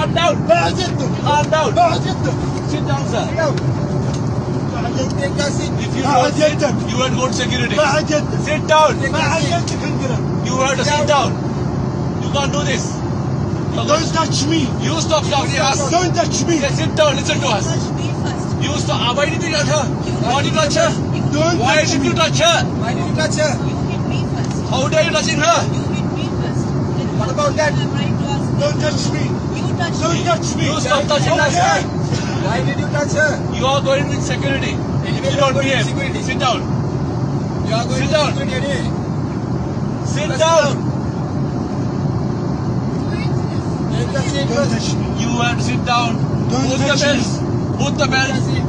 calm down. بعد يدك. Calm down. بعد يدك. Sit down, sir. If you don't sit, you will go to security. بعد يدك. Sit down. بعد يدك عندنا. You have to sit down. You can't do this. Don't touch me. You stop shouting at us. Don't touch me. Okay, sit down. Listen to us. You stop. Why did you touch her? Why did you touch her? Don't Why touch did me. you touch her? Why did you touch her? You hit me first. How dare you touching her? You hit me first. What about that? I'm right to ask. Don't touch me. You touch Don't me. touch me. You stop touching us. Okay. Why did you touch her? You are going with security. If you don't behave, sit down. You are going Sit to down. security. Sit down. Take the seat Don't first. touch me. You have to sit down. Don't Put the touch belt. Put the Take belt. the seat.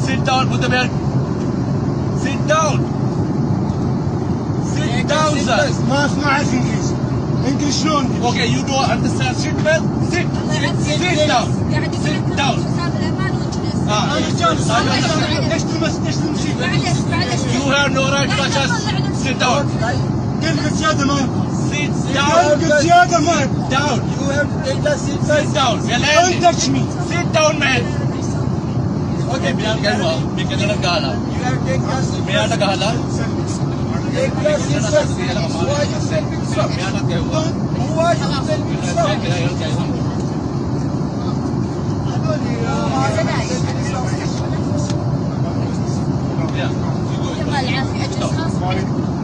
Sit down. Put the belt. Sit down. Sit Take the down, seat sir. first. ما اسمعك انجليزي. انت شلون؟ Okay, you don't understand. Sit well. Sit. Sit down. Sit down. انا جالس. ليش تمشي؟ You have no right to touch us. Sit down. قلت زيادة ما Sit down. قلت زيادة ما Down. You have to take the seat Sit first. down. We are Don't landing. touch me. Sit down, man. Okay, biar gawa. Bikin na gala. You have to take the seat Biar na first. gala. Take the seat first. Who are you selling from? Biar na gawa. Who are you selling from? Yeah. يعطيك العافيه.